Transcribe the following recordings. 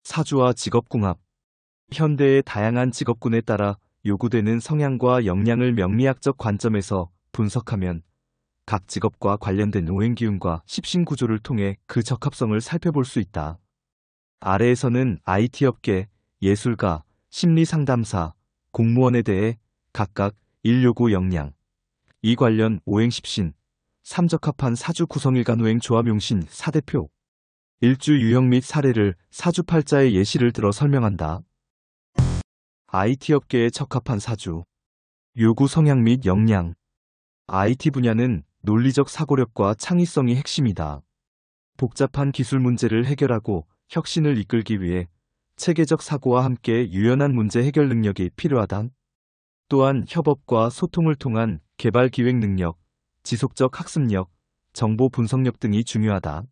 사주와 직업궁합. 현대의 다양한 직업군에 따라 요구되는 성향과 역량을 명리학적 관점에서 분석하면 각 직업과 관련된 오행기운과 십신구조를 통해 그 적합성을 살펴볼 수 있다. 아래에서는 IT업계, 예술가, 심리상담사, 공무원에 대해 각각 1요구 역량, 2 관련 오행 십신, 3 적합한 사주 구성일간 오행 조합 용신 4대표, 일주 유형 및 사례를 사주팔자의 예시를 들어 설명한다. IT업계에 적합한 사주. 요구 성향 및 역량. IT 분야는 논리적 사고력과 창의성이 핵심이다. 복잡한 기술 문제를 해결하고 혁신을 이끌기 위해 체계적 사고와 함께 유연한 문제 해결 능력이 필요하다. 또한 협업과 소통을 통한 개발 기획 능력, 지속적 학습력, 정보 분석력 등이 중요하다.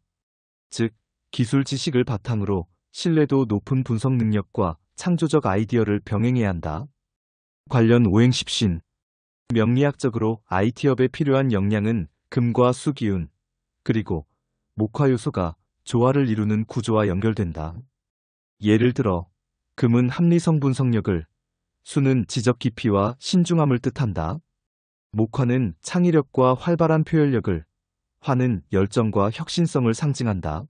즉, 기술 지식을 바탕으로 신뢰도 높은 분석 능력과 창조적 아이디어를 병행해야 한다. 관련 오행 십신. 명리학적으로 IT업에 필요한 역량은 금과 수 기운, 그리고 목화 요소가 조화를 이루는 구조와 연결된다. 예를 들어, 금은 합리성 분석력을, 수는 지적 깊이와 신중함을 뜻한다. 목화는 창의력과 활발한 표현력을, 화는 열정과 혁신성을 상징한다.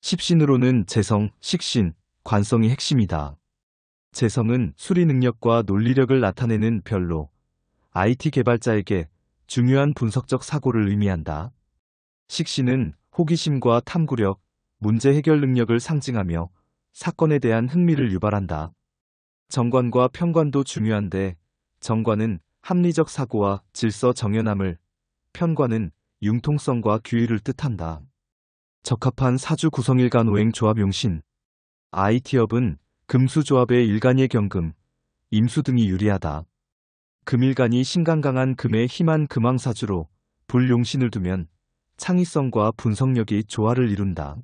십신으로는 재성, 식신, 관성이 핵심이다. 재성은 수리 능력과 논리력을 나타내는 별로, IT 개발자에게 중요한 분석적 사고를 의미한다. 식신은 호기심과 탐구력, 문제 해결 능력을 상징하며 사건에 대한 흥미를 유발한다. 정관과 편관도 중요한데, 정관은 합리적 사고와 질서 정연함을, 편관은 융통성과 규율을 뜻한다. 적합한 사주 구성일간 오행 조합 용신. IT업은 금수조합의 일간의 경금, 임수 등이 유리하다. 금일간이 신강 강한 금에 힘한 금왕사주로 불용신을 두면 창의성과 분석력이 조화를 이룬다.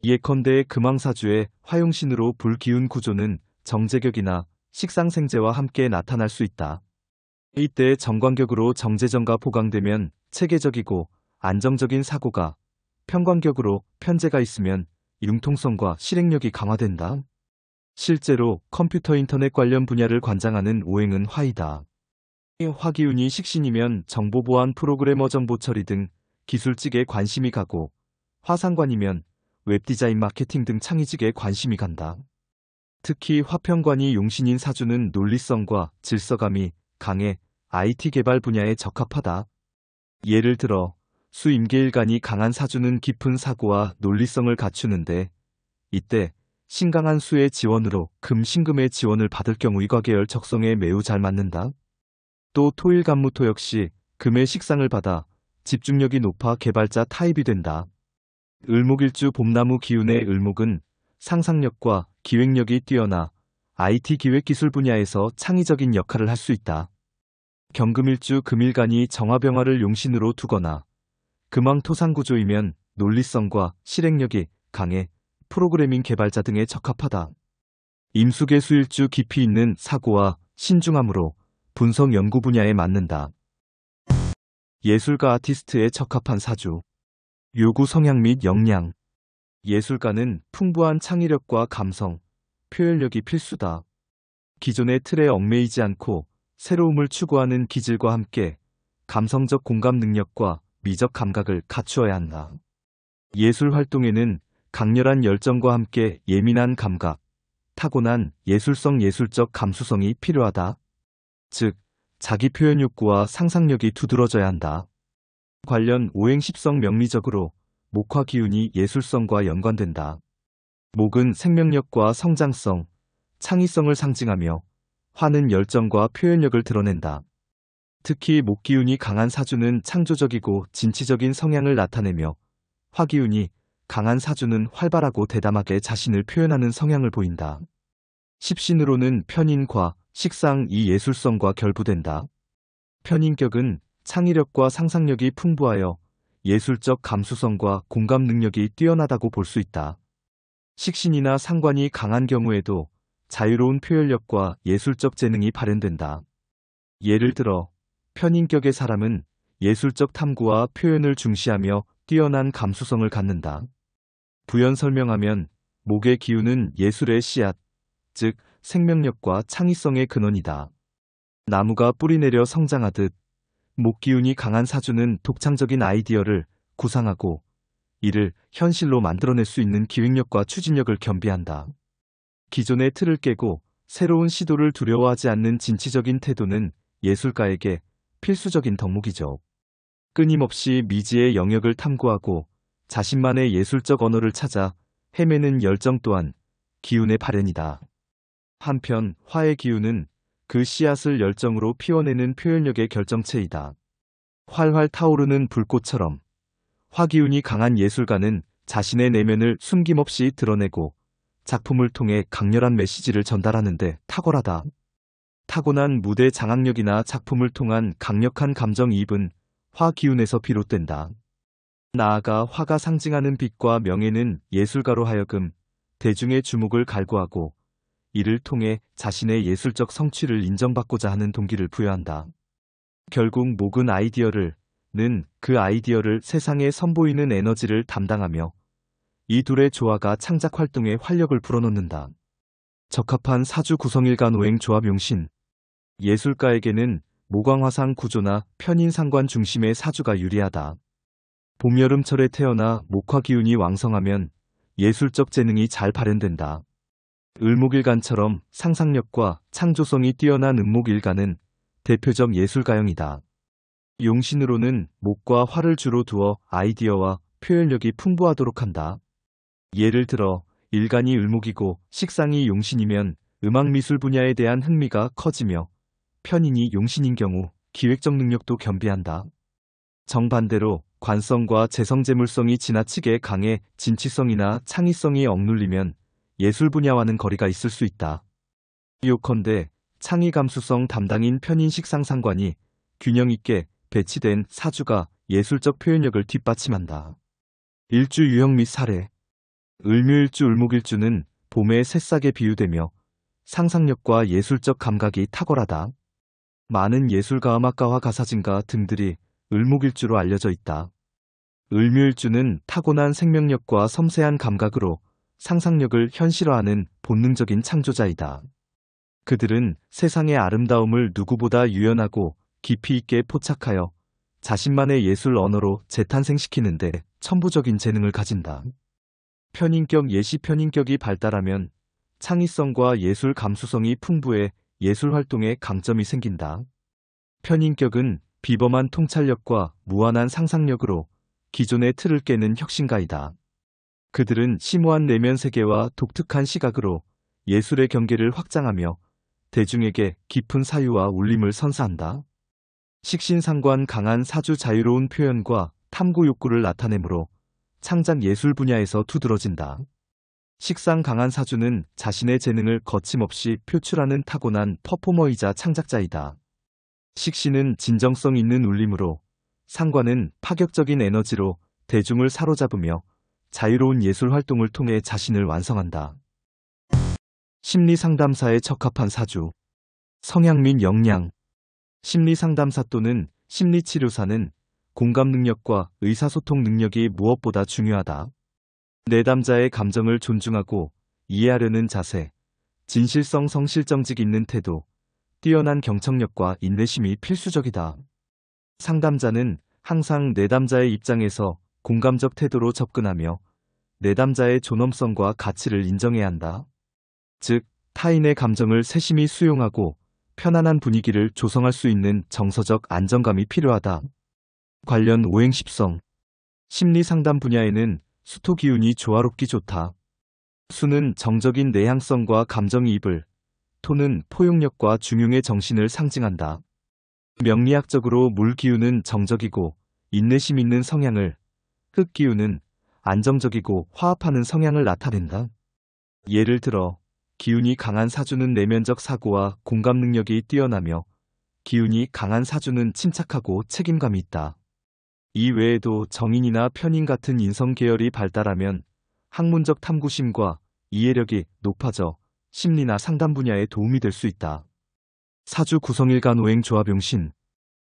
예컨대 금왕사주의 화용신으로 불기운 구조는 정제격이나 식상생재와 함께 나타날 수 있다. 이때 정관격으로 정제정가 보강되면 체계적이고 안정적인 사고가, 편관격으로 편제가 있으면 융통성과 실행력이 강화된다. 실제로 컴퓨터 인터넷 관련 분야를 관장하는 오행은 화이다. 화기운이 식신이면 정보보안 프로그래머 정보 처리 등 기술직에 관심이 가고, 화상관이면 웹디자인 마케팅 등 창의직에 관심이 간다. 특히 화편관이 용신인 사주는 논리성과 질서감이 강해 IT 개발 분야에 적합하다. 예를 들어, 수임계일간이 강한 사주는 깊은 사고와 논리성을 갖추는데, 이때 신강한 수의 지원으로 금신금의 지원을 받을 경우 이과계열 적성에 매우 잘 맞는다. 또 토일간무토 역시 금의 식상을 받아 집중력이 높아 개발자 타입이 된다. 을목일주 봄나무 기운의 을목은 상상력과 기획력이 뛰어나 IT 기획기술 분야에서 창의적인 역할을 할 수 있다. 경금일주 금일간이 정화병화를 용신으로 두거나 금왕토상구조이면 논리성과 실행력이 강해 프로그래밍 개발자 등에 적합하다. 임수계수일주 깊이 있는 사고와 신중함으로 분석 연구 분야에 맞는다. 예술가 아티스트에 적합한 사주. 요구 성향 및 역량. 예술가는 풍부한 창의력과 감성, 표현력이 필수다. 기존의 틀에 얽매이지 않고 새로움을 추구하는 기질과 함께 감성적 공감 능력과 미적 감각을 갖추어야 한다. 예술 활동에는 강렬한 열정과 함께 예민한 감각, 타고난 예술성 예술적 감수성이 필요하다. 즉, 자기 표현 욕구와 상상력이 두드러져야 한다. 관련 오행십성 명리적으로 목화 기운이 예술성과 연관된다. 목은 생명력과 성장성, 창의성을 상징하며 화는 열정과 표현력을 드러낸다. 특히 목기운이 강한 사주는 창조적이고 진취적인 성향을 나타내며 화기운이 강한 사주는 활발하고 대담하게 자신을 표현하는 성향을 보인다. 십신으로는 편인과 식상 이 예술성과 결부된다. 편인격은 창의력과 상상력이 풍부하여 예술적 감수성과 공감 능력이 뛰어나다고 볼 수 있다. 식신이나 상관이 강한 경우에도 자유로운 표현력과 예술적 재능이 발현된다. 예를 들어, 편인격의 사람은 예술적 탐구와 표현을 중시하며 뛰어난 감수성을 갖는다. 부연 설명하면 목의 기운은 예술의 씨앗, 즉 생명력과 창의성의 근원이다. 나무가 뿌리내려 성장하듯 목 기운이 강한 사주는 독창적인 아이디어를 구상하고 이를 현실로 만들어낼 수 있는 기획력과 추진력을 겸비한다. 기존의 틀을 깨고 새로운 시도를 두려워하지 않는 진취적인 태도는 예술가에게 필수적인 덕목이죠. 끊임없이 미지의 영역을 탐구하고 자신만의 예술적 언어를 찾아 헤매는 열정 또한 기운의 발현이다. 한편 화의 기운은 그 씨앗을 열정으로 피워내는 표현력의 결정체이다. 활활 타오르는 불꽃처럼 화기운이 강한 예술가는 자신의 내면을 숨김없이 드러내고 작품을 통해 강렬한 메시지를 전달하는 데 탁월하다. 타고난 무대 장악력이나 작품을 통한 강력한 감정이입은 화기운에서 비롯된다. 나아가 화가 상징하는 빛과 명예는 예술가로 하여금 대중의 주목을 갈구하고 이를 통해 자신의 예술적 성취를 인정받고자 하는 동기를 부여한다. 결국 목은 그 아이디어를 세상에 선보이는 에너지를 담당하며 이 둘의 조화가 창작 활동에 활력을 불어넣는다. 적합한 사주 구성일간 오행 조합 용신. 예술가에게는 모광화상 구조나 편인상관 중심의 사주가 유리하다. 봄, 여름철에 태어나 목화 기운이 왕성하면 예술적 재능이 잘 발현된다. 을목일간처럼 상상력과 창조성이 뛰어난 을목일간은 대표적 예술가형이다. 용신으로는 목과 화를 주로 두어 아이디어와 표현력이 풍부하도록 한다. 예를 들어 일간이 을목이고 식상이 용신이면 음악미술 분야에 대한 흥미가 커지며 편인이 용신인 경우 기획적 능력도 겸비한다. 정반대로 관성과 재성재물성이 지나치게 강해 진취성이나 창의성이 억눌리면 예술 분야와는 거리가 있을 수 있다. 요컨대 창의 감수성 담당인 편인 식상상관이 균형 있게 배치된 사주가 예술적 표현력을 뒷받침한다. 일주 유형 및 사례. 을묘일주 을목일주는 봄의 새싹에 비유되며 상상력과 예술적 감각이 탁월하다. 많은 예술가, 음악가와 가사진가 등들이 을목일주로 알려져 있다. 을묘일주는 타고난 생명력과 섬세한 감각으로 상상력을 현실화하는 본능적인 창조자이다. 그들은 세상의 아름다움을 누구보다 유연하고 깊이 있게 포착하여 자신만의 예술 언어로 재탄생시키는데 천부적인 재능을 가진다. 편인격 예시 편인격이 발달하면 창의성과 예술 감수성이 풍부해 예술 활동에 강점이 생긴다. 편인격은 비범한 통찰력과 무한한 상상력으로 기존의 틀을 깨는 혁신가이다. 그들은 심오한 내면 세계와 독특한 시각으로 예술의 경계를 확장하며 대중에게 깊은 사유와 울림을 선사한다. 식신상관 강한 사주 자유로운 표현과 탐구 욕구를 나타내므로 창작 예술 분야에서 두드러진다. 식상 강한 사주는 자신의 재능을 거침없이 표출하는 타고난 퍼포머이자 창작자이다. 식신은 진정성 있는 울림으로 상관은 파격적인 에너지로 대중을 사로잡으며 자유로운 예술 활동을 통해 자신을 완성한다. 심리상담사에 적합한 사주. 성향 및 역량. 심리상담사 또는 심리치료사는 공감 능력과 의사소통 능력이 무엇보다 중요하다. 내담자의 감정을 존중하고 이해하려는 자세, 진실성 성실정직 있는 태도, 뛰어난 경청력과 인내심이 필수적이다. 상담자는 항상 내담자의 입장에서 공감적 태도로 접근하며 내담자의 존엄성과 가치를 인정해야 한다. 즉, 타인의 감정을 세심히 수용하고 편안한 분위기를 조성할 수 있는 정서적 안정감이 필요하다. 관련 오행십성. 심리상담 분야에는 수토 기운이 조화롭기 좋다. 수는 정적인 내향성과 감정이입을, 토는 포용력과 중용의 정신을 상징한다. 명리학적으로 물 기운은 정적이고 인내심 있는 성향을, 흙 기운은 안정적이고 화합하는 성향을 나타낸다. 예를 들어 기운이 강한 사주는 내면적 사고와 공감 능력이 뛰어나며 기운이 강한 사주는 침착하고 책임감이 있다. 이 외에도 정인이나 편인 같은 인성 계열이 발달하면 학문적 탐구심과 이해력이 높아져 심리나 상담 분야에 도움이 될 수 있다. 사주 구성일간 오행 조합 용신.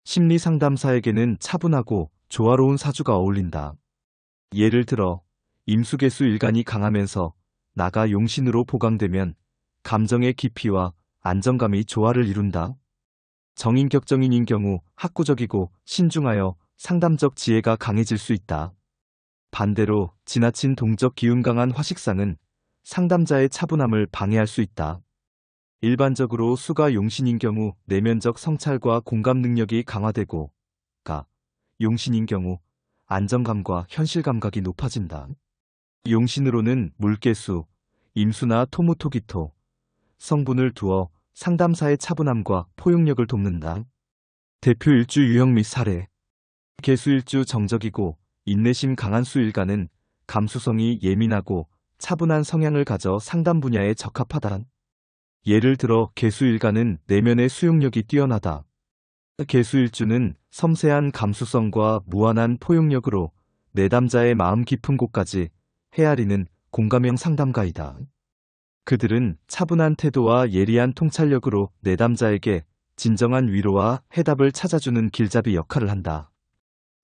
심리 상담사에게는 차분하고 조화로운 사주가 어울린다. 예를 들어 임수개수 일간이 강하면서 나가 용신으로 보강되면 감정의 깊이와 안정감이 조화를 이룬다. 정인격정인인 경우 학구적이고 신중하여 상담적 지혜가 강해질 수 있다. 반대로 지나친 동적 기운 강한 화식상은 상담자의 차분함을 방해할 수 있다. 일반적으로 수가 용신인 경우 내면적 성찰과 공감 능력이 강화되고 가 용신인 경우 안정감과 현실 감각이 높아진다. 용신으로는 물개수, 임수나 토무토기토, 성분을 두어 상담사의 차분함과 포용력을 돕는다. 대표 일주 유형 및 사례. 개수일주 정적이고 인내심 강한 수일간은 감수성이 예민하고 차분한 성향을 가져 상담 분야에 적합하다. 예를 들어 개수일간은 내면의 수용력이 뛰어나다. 개수일주는 섬세한 감수성과 무한한 포용력으로 내담자의 마음 깊은 곳까지 헤아리는 공감형 상담가이다. 그들은 차분한 태도와 예리한 통찰력으로 내담자에게 진정한 위로와 해답을 찾아주는 길잡이 역할을 한다.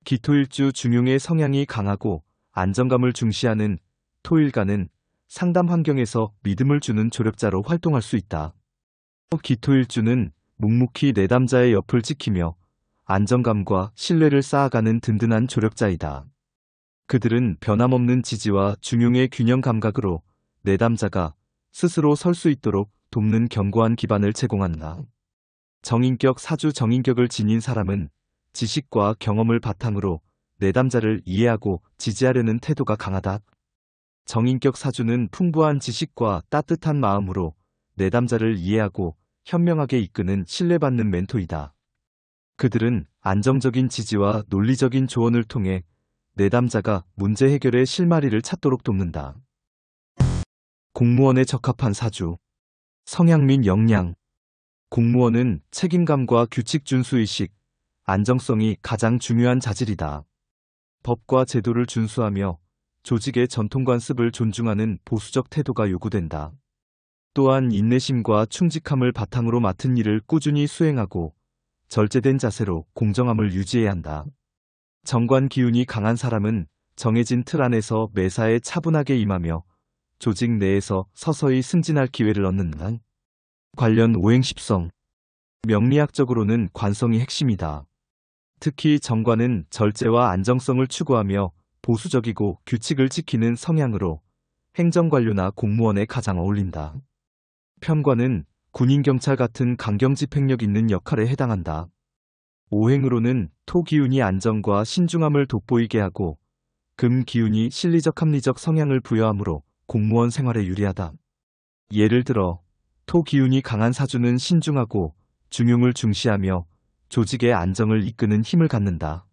기토일주 중용의 성향이 강하고 안정감을 중시하는 토일간은 상담 환경에서 믿음을 주는 조력자로 활동할 수 있다. 기토일주는 묵묵히 내담자의 옆을 지키며 안정감과 신뢰를 쌓아가는 든든한 조력자이다. 그들은 변함없는 지지와 중용의 균형 감각으로 내담자가 스스로 설 수 있도록 돕는 견고한 기반을 제공한다. 정인격 사주. 정인격을 지닌 사람은 지식과 경험을 바탕으로 내담자를 이해하고 지지하려는 태도가 강하다. 정인격 사주는 풍부한 지식과 따뜻한 마음으로 내담자를 이해하고 현명하게 이끄는 신뢰받는 멘토이다. 그들은 안정적인 지지와 논리적인 조언을 통해 내담자가 문제 해결의 실마리를 찾도록 돕는다. 공무원에 적합한 사주. 성향 및 역량. 공무원은 책임감과 규칙 준수의식, 안정성이 가장 중요한 자질이다. 법과 제도를 준수하며 조직의 전통관습을 존중하는 보수적 태도가 요구된다. 또한 인내심과 충직함을 바탕으로 맡은 일을 꾸준히 수행하고 절제된 자세로 공정함을 유지해야 한다. 정관 기운이 강한 사람은 정해진 틀 안에서 매사에 차분하게 임하며 조직 내에서 서서히 승진할 기회를 얻는다. 관련 오행십성. 명리학적으로는 관성이 핵심이다. 특히 정관은 절제와 안정성을 추구하며 보수적이고 규칙을 지키는 성향으로 행정관료나 공무원에 가장 어울린다. 편관은 군인 경찰 같은 강경집행력 있는 역할에 해당한다. 오행으로는 토 기운이 안정과 신중함을 돋보이게 하고 금 기운이 실리적 합리적 성향을 부여하므로 공무원 생활에 유리하다. 예를 들어 토 기운이 강한 사주는 신중하고 중용을 중시하며 조직의 안정을 이끄는 힘을 갖는다.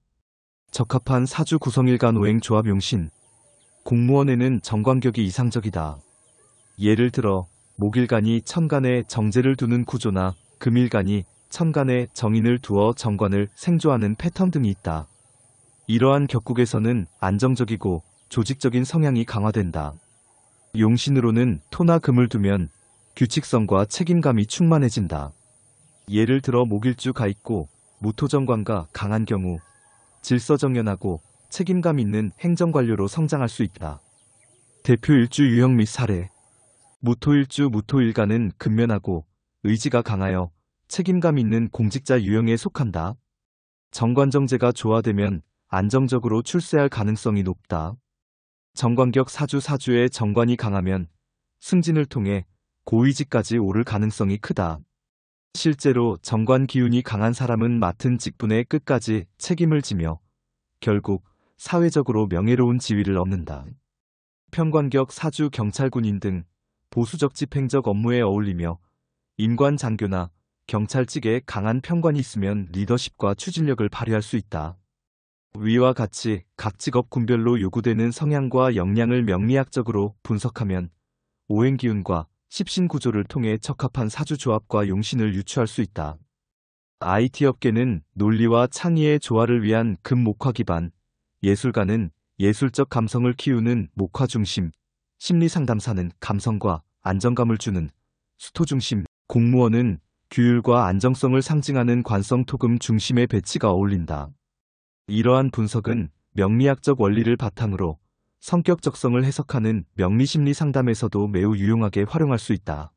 적합한 사주 구성일간 오행 조합. 용신. 공무원에는 정관격이 이상적이다. 예를 들어 목일간이 천간에 정제를 두는 구조나 금일간이 천간에 정인을 두어 정관을 생조하는 패턴 등이 있다. 이러한 격국에서는 안정적이고 조직적인 성향이 강화된다. 용신으로는 토나 금을 두면 규칙성과 책임감이 충만해진다. 예를 들어 목일주가 있고 무토정관과 강한 경우 질서정연하고 책임감 있는 행정관료로 성장할 수 있다. 대표 일주 유형 및 사례. 무토일주. 무토일간은 근면하고 의지가 강하여 책임감 있는 공직자 유형에 속한다. 정관정제가 조화되면 안정적으로 출세할 가능성이 높다. 정관격 사주. 사주에 정관이 강하면 승진을 통해 고위직까지 오를 가능성이 크다. 실제로 정관 기운이 강한 사람은 맡은 직분의 끝까지 책임을 지며 결국 사회적으로 명예로운 지위를 얻는다. 편관격 사주. 경찰군인 등 보수적 집행적 업무에 어울리며 인관 장교나 경찰직에 강한 편관이 있으면 리더십과 추진력을 발휘할 수 있다. 위와 같이 각 직업 군별로 요구되는 성향과 역량을 명리학적으로 분석하면 오행기운과 십신구조를 통해 적합한 사주조합과 용신을 유추할 수 있다. IT 업계는 논리와 창의의 조화를 위한 금목화 기반, 예술가는 예술적 감성을 키우는 목화 중심, 심리상담사는 감성과 안정감을 주는 수토 중심, 공무원은 규율과 안정성을 상징하는 관성 토금 중심의 배치가 어울린다. 이러한 분석은 명리학적 원리를 바탕으로 성격 적성을 해석하는 명리심리 상담에서도 매우 유용하게 활용할 수 있다.